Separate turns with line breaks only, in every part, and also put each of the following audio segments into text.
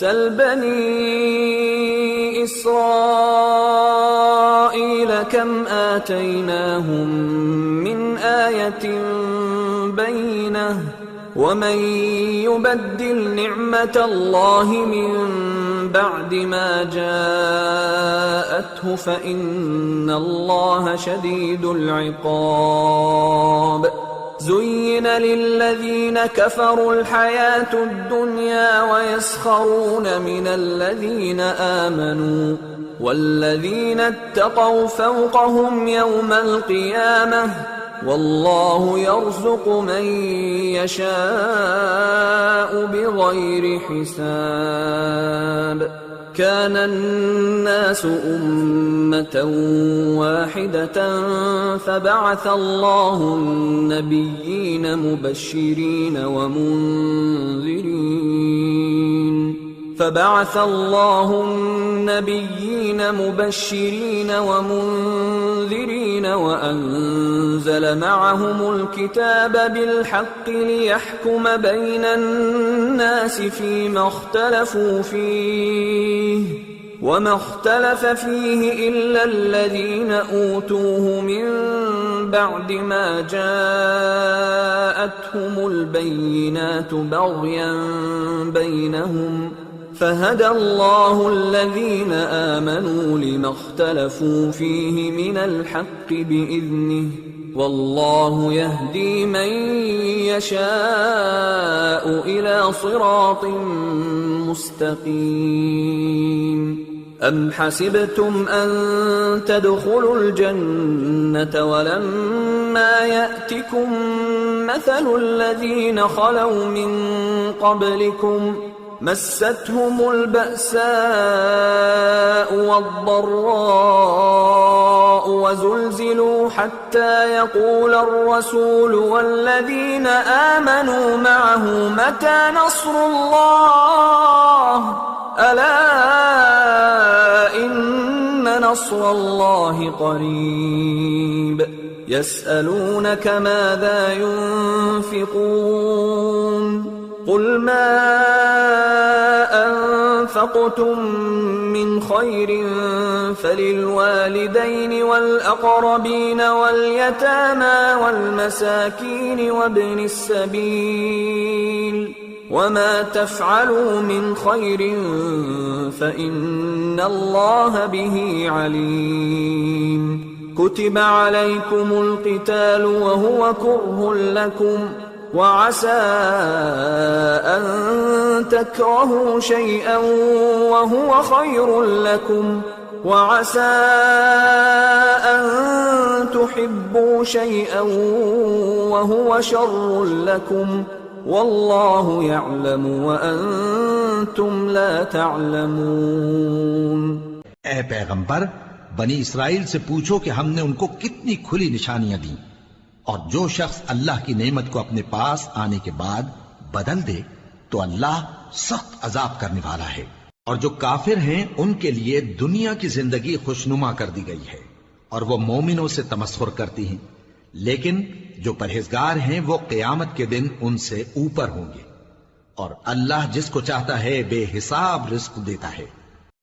سل بني إسرائيل كم آتيناهم من آية بينة ومن يبدل نعمة الله من بعد ما جاءته فإن الله شديد العقاب زين للذين كفروا الحياة الدنيا ويسخرون من الذين آمنوا والذين اتقوا فوقهم يوم القيامة والله يرزق من يشاء بغير حساب كان الناس أمة واحدة فبعث الله النبيين مبشرين ومنذرين وأنزل معهم الكتاب بالحق ليحكم بين الناس فيما اختلفوا فيه وما اختلف فيه إلا الذين أوتوه من بعد ما جاءتهم البينات بغيا بينهم فهدى الله الذين آمنوا لما اختلفوا فيه من الحق بإذنه والله يهدي من يشاء إلى صراط مستقيم أم حسبتم أن تدخلوا الجنة ولما يأتكم مثل الذين خلوا من قبلكم مستهم البأساء والضراء وزلزلوا حتى يقول الرسول والذين آمنوا معه متى نصر الله ألا إن نصر الله قريب يسألونك ماذا ينفقون قل ما أنفقتم من خير فللوالدين والأقربين واليتامى والمساكين وابن السبيل وما تفعلوا من خير فإن الله به عليم كتب عليكم القتال وهو كره لكم وعسى أن تكرهوا شيئا وهو خير لكم وعسى أن تحبوا شيئا وهو شر لكم والله يعلم وأنتم لا تعلمون۔
اے پیغمبر بنی اسرائیل سے پوچھو کہ ہم نے ان کو کتنی کھلی نشانیاں دیں، اور جو شخص اللہ کی نعمت کو اپنے پاس آنے کے بعد بدل دے تو اللہ سخت عذاب کرنے والا ہے، اور جو کافر ہیں ان کے لیے دنیا کی زندگی خوشنما کر دی گئی ہے اور وہ مومنوں سے تمسخر کرتی ہیں، لیکن جو پرہیزگار ہیں وہ قیامت کے دن ان سے اوپر ہوں گے، اور اللہ جس کو چاہتا ہے بے حساب رزق دیتا ہے۔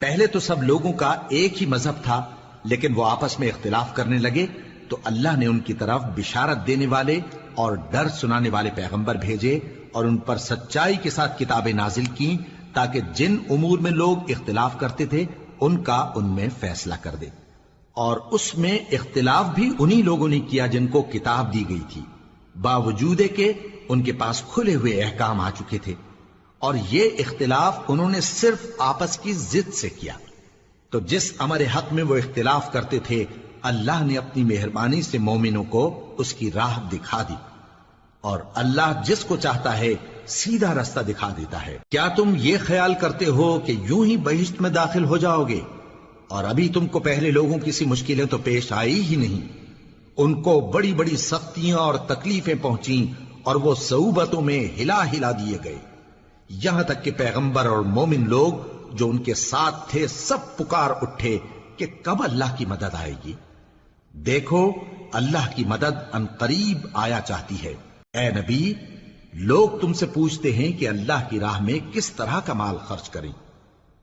پہلے تو سب لوگوں کا ایک ہی مذہب تھا، لیکن وہ آپس میں اختلاف کرنے لگے تو اللہ نے ان کی طرف بشارت دینے والے اور ڈر سنانے والے پیغمبر بھیجے اور ان پر سچائی کے ساتھ کتابیں نازل کی تاکہ جن امور میں لوگ اختلاف کرتے تھے ان کا ان میں فیصلہ کر دے، اور اس میں اختلاف بھی انہی لوگوں نے کیا جن کو کتاب دی گئی تھی، باوجود کہ ان کے پاس کھلے ہوئے احکام آ چکے تھے، اور یہ اختلاف انہوں نے صرف آپس کی ضد سے کیا۔ تو جس امر حق میں وہ اختلاف کرتے تھے اللہ نے اپنی مہربانی سے مومنوں کو اس کی راہ دکھا دی، اور اللہ جس کو چاہتا ہے سیدھا رستہ دکھا دیتا ہے۔ کیا تم یہ خیال کرتے ہو کہ یوں ہی بہشت میں داخل ہو جاؤ گے، اور ابھی تم کو پہلے لوگوں کی سی مشکلیں تو پیش آئی ہی نہیں، ان کو بڑی بڑی سختیاں اور تکلیفیں پہنچیں اور وہ صعوبتوں میں ہلا ہلا دیے گئے، یہاں تک کہ پیغمبر اور مومن لوگ جو ان کے ساتھ تھے سب پکار اٹھے کہ کب اللہ کی مدد آئے گی۔ دیکھو اللہ کی مدد ان قریب آیا چاہتی ہے۔ اے نبی، لوگ تم سے پوچھتے ہیں کہ اللہ کی راہ میں کس طرح کا مال خرچ کریں،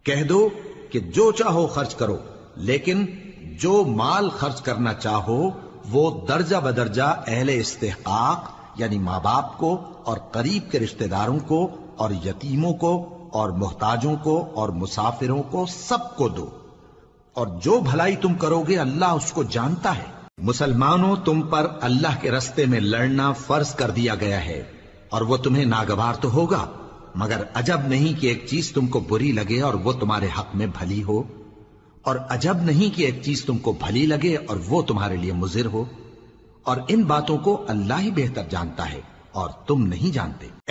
کہہ دو کہ جو چاہو خرچ کرو، لیکن جو مال خرچ کرنا چاہو وہ درجہ بدرجہ اہل استحقاق یعنی ماں باپ کو اور قریب کے رشتہ داروں کو اور یتیموں کو اور محتاجوں کو اور مسافروں کو سب کو دو، اور جو بھلائی تم کرو گے اللہ اس کو جانتا ہے۔ مسلمانوں، تم پر اللہ کے رستے میں لڑنا فرض کر دیا گیا ہے، اور وہ تمہیں ناگوار تو ہوگا، مگر عجب نہیں کہ ایک چیز تم کو بری لگے اور وہ تمہارے حق میں بھلی ہو، اور عجب نہیں کہ ایک چیز تم کو بھلی لگے اور وہ تمہارے لیے مضر ہو، اور ان باتوں کو اللہ ہی بہتر جانتا ہے اور تم نہیں جانتے۔